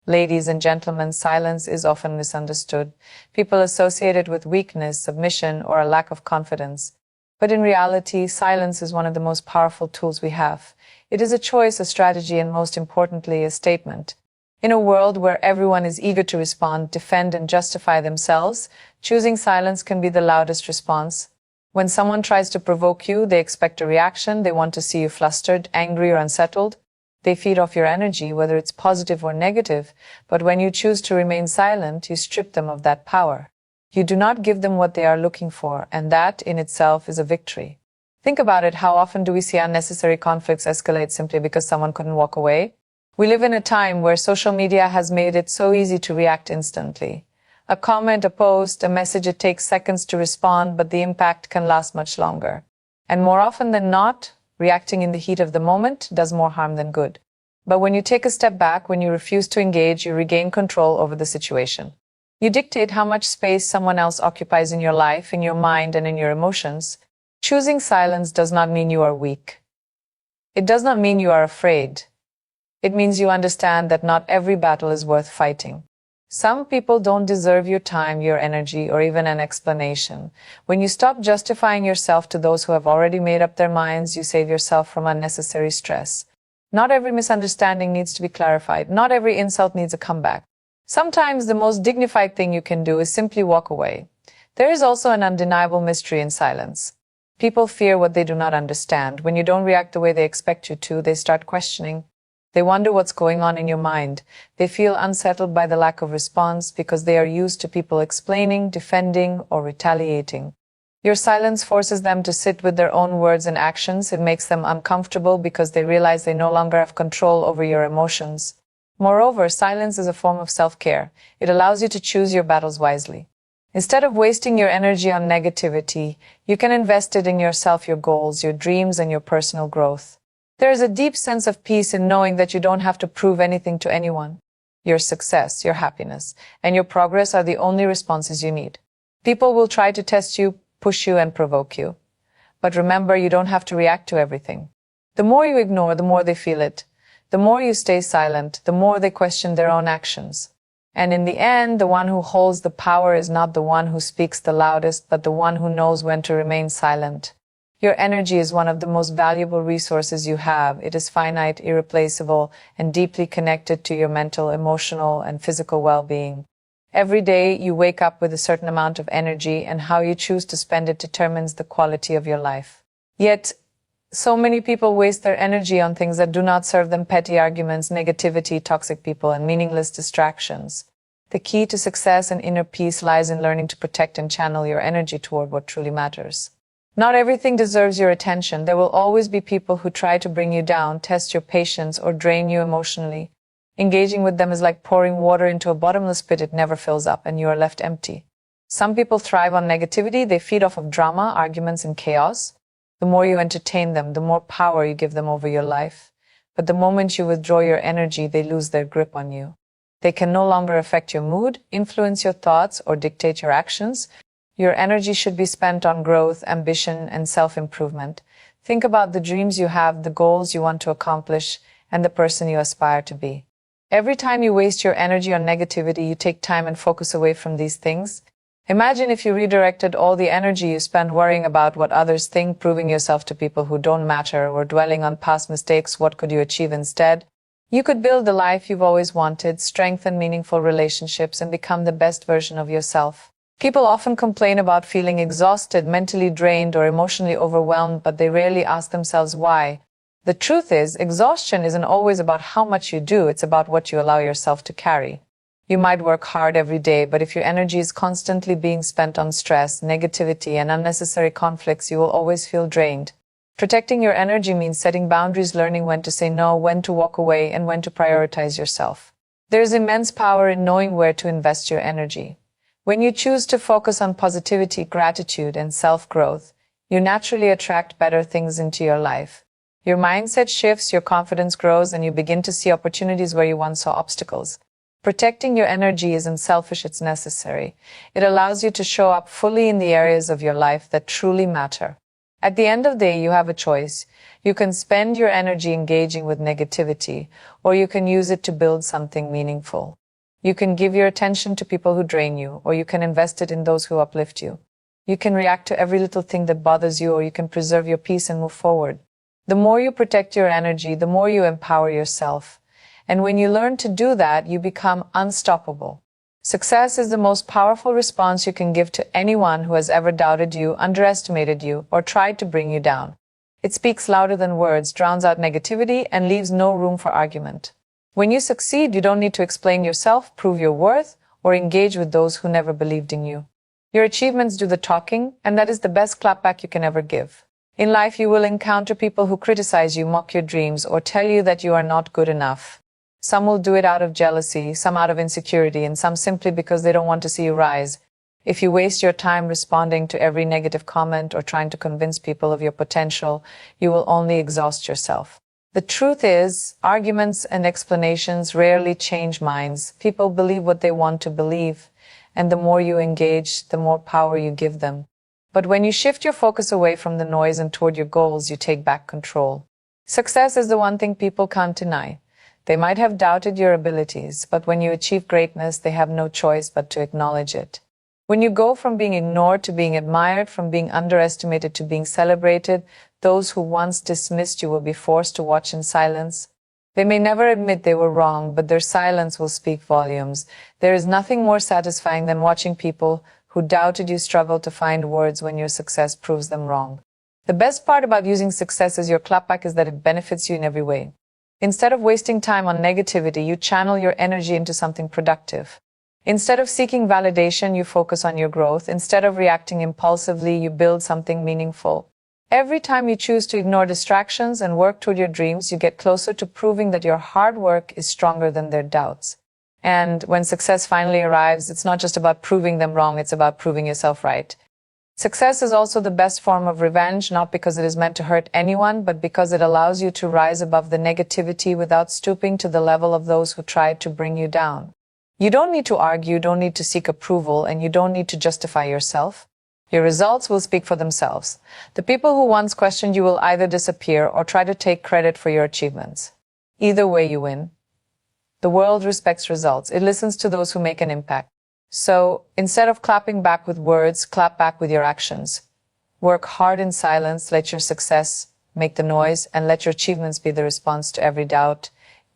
Ladies and gentlemen, silence is often misunderstood. People associate it with weakness, submission, or a lack of confidence. But in reality, silence is one of the most powerful tools we have. It is a choice, a strategy, and most importantly, a statement. In a world where everyone is eager to respond, defend, and justify themselves, choosing silence can be the loudest response. When someone tries to provoke you, they expect a reaction. They want to see you flustered, angry, or unsettled. They feed off your energy, whether it's positive or negative. But when you choose to remain silent, you strip them of that power. You do not give them what they are looking for, and that in itself is a victory. Think about it. How often do we see unnecessary conflicts escalate simply because someone couldn't walk away? We live in a time where social media has made it so easy to react instantly. A comment, a post, a message, it takes seconds to respond, but the impact can last much longer. And more often than not, reacting in the heat of the moment does more harm than good. But when you take a step back, when you refuse to engage, you regain control over the situation. You dictate how much space someone else occupies in your life, in your mind, and in your emotions. Choosing silence does not mean you are weak. It does not mean you are afraid. It means you understand that not every battle is worth fighting. Some people don't deserve your time, your energy, or even an explanation. When you stop justifying yourself to those who have already made up their minds, you save yourself from unnecessary stress. Not every misunderstanding needs to be clarified. Not every insult needs a comeback. Sometimes the most dignified thing you can do is simply walk away. There is also an undeniable mystery in silence. People fear what they do not understand. When you don't react the way they expect you to, they start questioning. They wonder what's going on in your mind. They feel unsettled by the lack of response because they are used to people explaining, defending, or retaliating. Your silence forces them to sit with their own words and actions. It makes them uncomfortable because they realize they no longer have control over your emotions. Moreover, silence is a form of self-care. It allows you to choose your battles wisely. Instead of wasting your energy on negativity, you can invest it in yourself, your goals, your dreams, and your personal growth. There is a deep sense of peace in knowing that you don't have to prove anything to anyone. Your success, your happiness, and your progress are the only responses you need. People will try to test you, push you, and provoke you. But remember, you don't have to react to everything. The more you ignore, the more they feel it. The more you stay silent, the more they question their own actions. And in the end, the one who holds the power is not the one who speaks the loudest, but the one who knows when to remain silent. Your energy is one of the most valuable resources you have. It is finite, irreplaceable, and deeply connected to your mental, emotional, and physical well-being. Every day, you wake up with a certain amount of energy, and how you choose to spend it determines the quality of your life. Yet, so many people waste their energy on things that do not serve them: petty arguments, negativity, toxic people, and meaningless distractions. The key to success and inner peace lies in learning to protect and channel your energy toward what truly matters. Not everything deserves your attention. There will always be people who try to bring you down, test your patience, or drain you emotionally. Engaging with them is like pouring water into a bottomless pit. It never fills up, and you are left empty. Some people thrive on negativity. They feed off of drama, arguments, and chaos. The more you entertain them, the more power you give them over your life. But the moment you withdraw your energy, they lose their grip on you. They can no longer affect your mood, influence your thoughts, or dictate your actions. Your energy should be spent on growth, ambition, and self-improvement. Think about the dreams you have, the goals you want to accomplish, and the person you aspire to be. Every time you waste your energy on negativity, you take time and focus away from these things. Imagine if you redirected all the energy you spend worrying about what others think, proving yourself to people who don't matter, or dwelling on past mistakes. What could you achieve instead? You could build the life you've always wanted, strengthen meaningful relationships, and become the best version of yourself. People often complain about feeling exhausted, mentally drained, or emotionally overwhelmed, but they rarely ask themselves why. The truth is, exhaustion isn't always about how much you do, it's about what you allow yourself to carry. You might work hard every day, but if your energy is constantly being spent on stress, negativity, and unnecessary conflicts, you will always feel drained. Protecting your energy means setting boundaries, learning when to say no, when to walk away, and when to prioritize yourself. There's immense power in knowing where to invest your energy. When you choose to focus on positivity, gratitude, and self-growth, you naturally attract better things into your life. Your mindset shifts, your confidence grows, and you begin to see opportunities where you once saw obstacles. Protecting your energy isn't selfish, it's necessary. It allows you to show up fully in the areas of your life that truly matter. At the end of the day, you have a choice. You can spend your energy engaging with negativity, or you can use it to build something meaningful. You can give your attention to people who drain you, or you can invest it in those who uplift you. You can react to every little thing that bothers you, or you can preserve your peace and move forward. The more you protect your energy, the more you empower yourself. And when you learn to do that, you become unstoppable. Success is the most powerful response you can give to anyone who has ever doubted you, underestimated you, or tried to bring you down. It speaks louder than words, drowns out negativity, and leaves no room for argument. When you succeed, you don't need to explain yourself, prove your worth, or engage with those who never believed in you. Your achievements do the talking, and that is the best clapback you can ever give. In life, you will encounter people who criticize you, mock your dreams, or tell you that you are not good enough. Some will do it out of jealousy, some out of insecurity, and some simply because they don't want to see you rise. If you waste your time responding to every negative comment or trying to convince people of your potential, you will only exhaust yourself. The truth is, arguments and explanations rarely change minds. People believe what they want to believe, and the more you engage, the more power you give them. But when you shift your focus away from the noise and toward your goals, you take back control. Success is the one thing people can't deny. They might have doubted your abilities, but when you achieve greatness, they have no choice but to acknowledge it. When you go from being ignored to being admired, from being underestimated to being celebrated, those who once dismissed you will be forced to watch in silence. They may never admit they were wrong, but their silence will speak volumes. There is nothing more satisfying than watching people who doubted you struggle to find words when your success proves them wrong. The best part about using success as your clapback is that it benefits you in every way. Instead of wasting time on negativity, you channel your energy into something productive. Instead of seeking validation, you focus on your growth. Instead of reacting impulsively, you build something meaningful. Every time you choose to ignore distractions and work toward your dreams, you get closer to proving that your hard work is stronger than their doubts. And when success finally arrives, it's not just about proving them wrong, it's about proving yourself right. Success is also the best form of revenge, not because it is meant to hurt anyone, but because it allows you to rise above the negativity without stooping to the level of those who tried to bring you down. You don't need to argue, you don't need to seek approval, and you don't need to justify yourself. Your results will speak for themselves. The people who once questioned you will either disappear or try to take credit for your achievements. Either way, you win. The world respects results. It listens to those who make an impact. So, instead of clapping back with words, clap back with your actions. Work hard in silence, let your success make the noise, and let your achievements be the response to every doubt,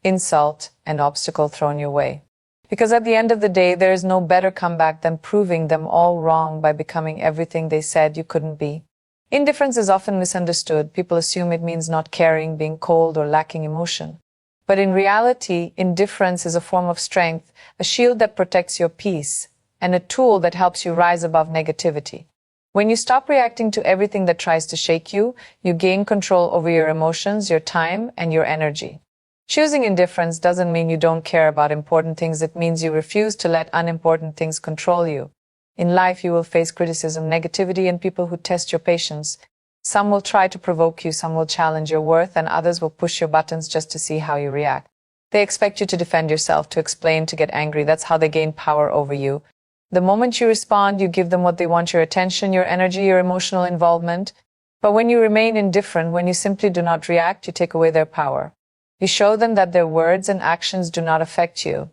insult, and obstacle thrown your way. Because at the end of the day, there is no better comeback than proving them all wrong by becoming everything they said you couldn't be. Indifference is often misunderstood. People assume it means not caring, being cold, or lacking emotion. But in reality, indifference is a form of strength, a shield that protects your peace, and a tool that helps you rise above negativity. When you stop reacting to everything that tries to shake you, you gain control over your emotions, your time, and your energy. Choosing indifference doesn't mean you don't care about important things. It means you refuse to let unimportant things control you. In life, you will face criticism, negativity, and people who test your patience. Some will try to provoke you, some will challenge your worth, and others will push your buttons just to see how you react. They expect you to defend yourself, to explain, to get angry. That's how they gain power over you. The moment you respond, you give them what they want: your attention, your energy, your emotional involvement. But when you remain indifferent, when you simply do not react, you take away their power. You show them that their words and actions do not affect you.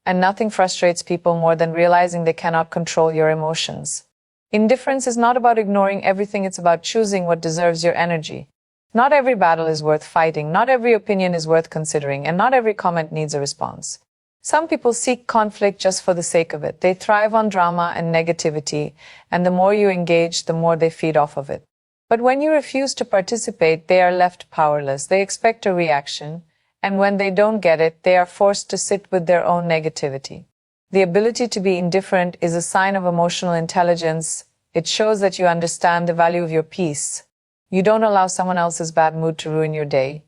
And nothing frustrates people more than realizing they cannot control your emotions. Indifference is not about ignoring everything, it's about choosing what deserves your energy. Not every battle is worth fighting, not every opinion is worth considering, and not every comment needs a response. Some people seek conflict just for the sake of it. They thrive on drama and negativity, and the more you engage, the more they feed off of it. But when you refuse to participate, they are left powerless. They expect a reaction, and when they don't get it, they are forced to sit with their own negativity. The ability to be indifferent is a sign of emotional intelligence. It shows that you understand the value of your peace. You don't allow someone else's bad mood to ruin your day.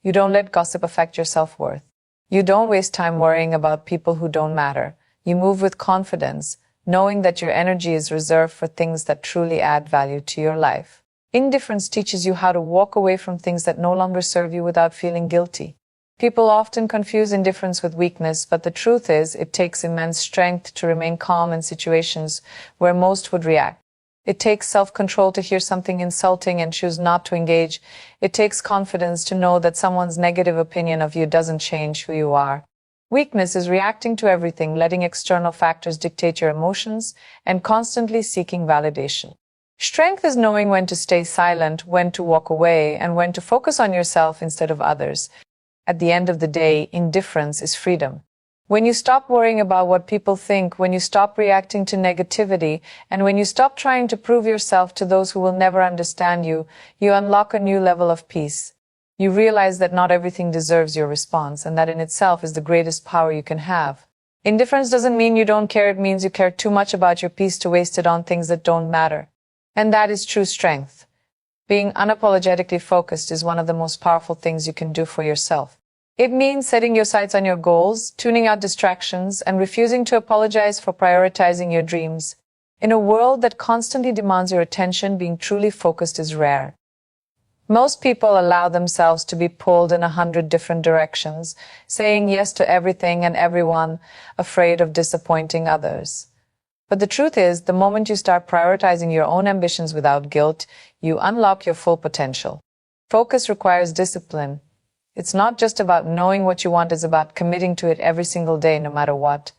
You don't let gossip affect your self-worth. You don't waste time worrying about people who don't matter. You move with confidence, knowing that your energy is reserved for things that truly add value to your life. Indifference teaches you how to walk away from things that no longer serve you without feeling guilty. People often confuse indifference with weakness, but the truth is, it takes immense strength to remain calm in situations where most would react. It takes self-control to hear something insulting and choose not to engage. It takes confidence to know that someone's negative opinion of you doesn't change who you are. Weakness is reacting to everything, letting external factors dictate your emotions, and constantly seeking validation. Strength is knowing when to stay silent, when to walk away, and when to focus on yourself instead of others. At the end of the day, indifference is freedom. When you stop worrying about what people think, when you stop reacting to negativity, and when you stop trying to prove yourself to those who will never understand you, you unlock a new level of peace. You realize that not everything deserves your response, and that in itself is the greatest power you can have. Indifference doesn't mean you don't care, it means you care too much about your peace to waste it on things that don't matter. And that is true strength. Being unapologetically focused is one of the most powerful things you can do for yourself. It means setting your sights on your goals, tuning out distractions, and refusing to apologize for prioritizing your dreams. In a world that constantly demands your attention, being truly focused is rare. Most people allow themselves to be pulled in 100 different directions, saying yes to everything and everyone, afraid of disappointing others. But the truth is, the moment you start prioritizing your own ambitions without guilt, you unlock your full potential. Focus requires discipline. It's not just about knowing what you want, it's about committing to it every single day, no matter what.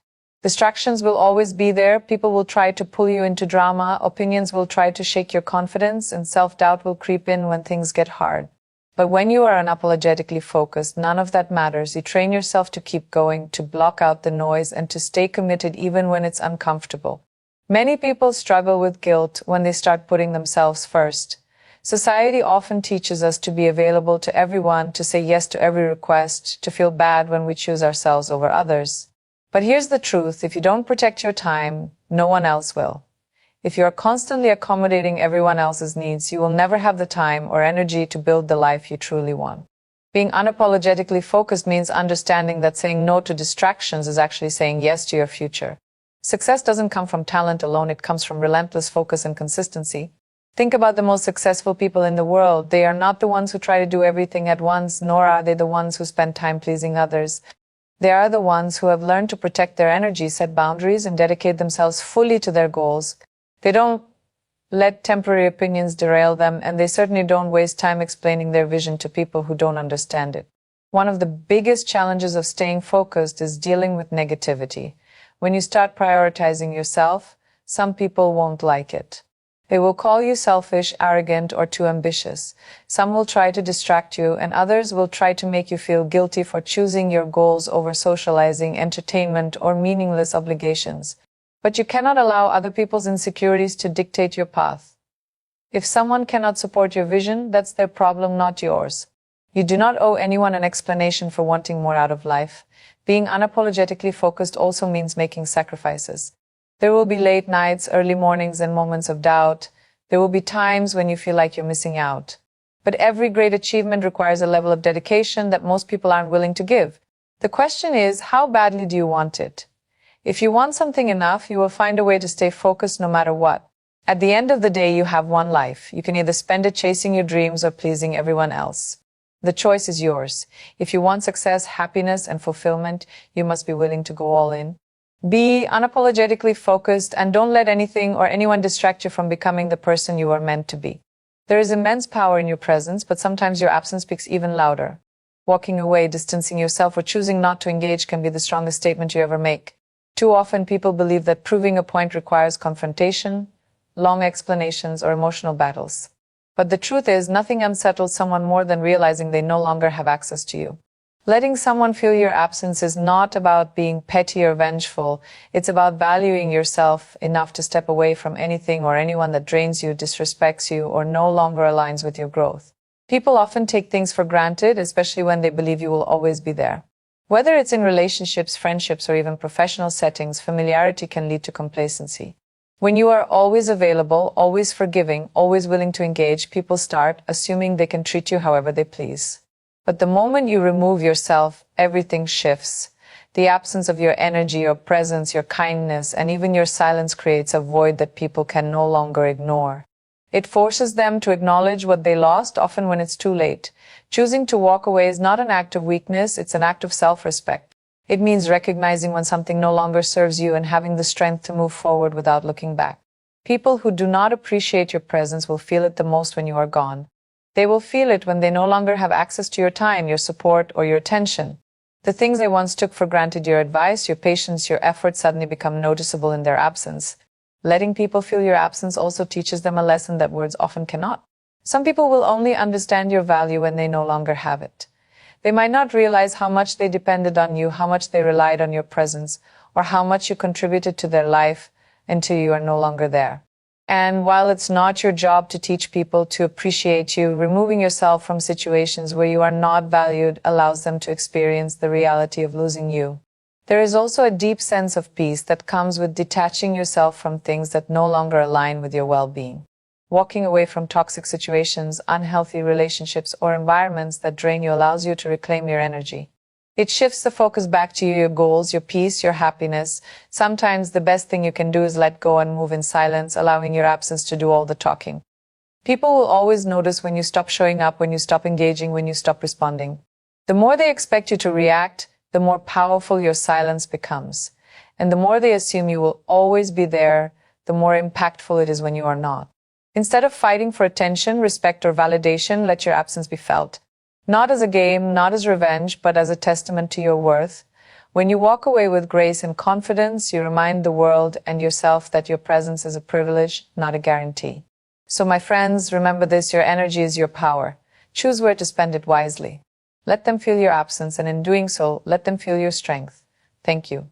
Distractions will always be there. People will try to pull you into drama. Opinions will try to shake your confidence, and self-doubt will creep in when things get hard. But when you are unapologetically focused, none of that matters. You train yourself to keep going, to block out the noise, and to stay committed even when it's uncomfortable. Many people struggle with guilt when they start putting themselves first. Society often teaches us to be available to everyone, to say yes to every request, to feel bad when we choose ourselves over others. But here's the truth, if you don't protect your time, no one else will. If you are constantly accommodating everyone else's needs, you will never have the time or energy to build the life you truly want. Being unapologetically focused means understanding that saying no to distractions is actually saying yes to your future. Success doesn't come from talent alone, it comes from relentless focus and consistency. Think about the most successful people in the world. They are not the ones who try to do everything at once, nor are they the ones who spend time pleasing others. They are the ones who have learned to protect their energy, set boundaries, and dedicate themselves fully to their goals. They don't let temporary opinions derail them, and they certainly don't waste time explaining their vision to people who don't understand it. One of the biggest challenges of staying focused is dealing with negativity. When you start prioritizing yourself, some people won't like it. They will call you selfish, arrogant, or too ambitious. Some will try to distract you, and others will try to make you feel guilty for choosing your goals over socializing, entertainment, or meaningless obligations. But you cannot allow other people's insecurities to dictate your path. If someone cannot support your vision, that's their problem, not yours. You do not owe anyone an explanation for wanting more out of life. Being unapologetically focused also means making sacrifices. There will be late nights, early mornings, and moments of doubt. There will be times when you feel like you're missing out. But every great achievement requires a level of dedication that most people aren't willing to give. The question is, how badly do you want it? If you want something enough, you will find a way to stay focused no matter what. At the end of the day, you have one life. You can either spend it chasing your dreams or pleasing everyone else. The choice is yours. If you want success, happiness, and fulfillment, you must be willing to go all in. Be unapologetically focused, and don't let anything or anyone distract you from becoming the person you are meant to be. There is immense power in your presence, but sometimes your absence speaks even louder. Walking away, distancing yourself, or choosing not to engage can be the strongest statement you ever make. Too often people believe that proving a point requires confrontation, long explanations, or emotional battles. But the truth is, nothing unsettles someone more than realizing they no longer have access to you. Letting someone feel your absence is not about being petty or vengeful. It's about valuing yourself enough to step away from anything or anyone that drains you, disrespects you, or no longer aligns with your growth. People often take things for granted, especially when they believe you will always be there. Whether it's in relationships, friendships, or even professional settings, familiarity can lead to complacency. When you are always available, always forgiving, always willing to engage, people start assuming they can treat you however they please. But the moment you remove yourself, everything shifts. The absence of your energy, your presence, your kindness, and even your silence creates a void that people can no longer ignore. It forces them to acknowledge what they lost, often when it's too late. Choosing to walk away is not an act of weakness, it's an act of self-respect. It means recognizing when something no longer serves you and having the strength to move forward without looking back. People who do not appreciate your presence will feel it the most when you are gone. They will feel it when they no longer have access to your time, your support, or your attention. The things they once took for granted, your advice, your patience, your effort, suddenly become noticeable in their absence. Letting people feel your absence also teaches them a lesson that words often cannot. Some people will only understand your value when they no longer have it. They might not realize how much they depended on you, how much they relied on your presence, or how much you contributed to their life until you are no longer there. And while it's not your job to teach people to appreciate you, removing yourself from situations where you are not valued allows them to experience the reality of losing you. There is also a deep sense of peace that comes with detaching yourself from things that no longer align with your well-being. Walking away from toxic situations, unhealthy relationships, or environments that drain you allows you to reclaim your energy. It shifts the focus back to your goals, your peace, your happiness. Sometimes the best thing you can do is let go and move in silence, allowing your absence to do all the talking. People will always notice when you stop showing up, when you stop engaging, when you stop responding. The more they expect you to react, the more powerful your silence becomes. And the more they assume you will always be there, the more impactful it is when you are not. Instead of fighting for attention, respect, or validation, let your absence be felt. Not as a game, not as revenge, but as a testament to your worth. When you walk away with grace and confidence, you remind the world and yourself that your presence is a privilege, not a guarantee. So my friends, remember this: your energy is your power. Choose where to spend it wisely. Let them feel your absence, and in doing so, let them feel your strength. Thank you.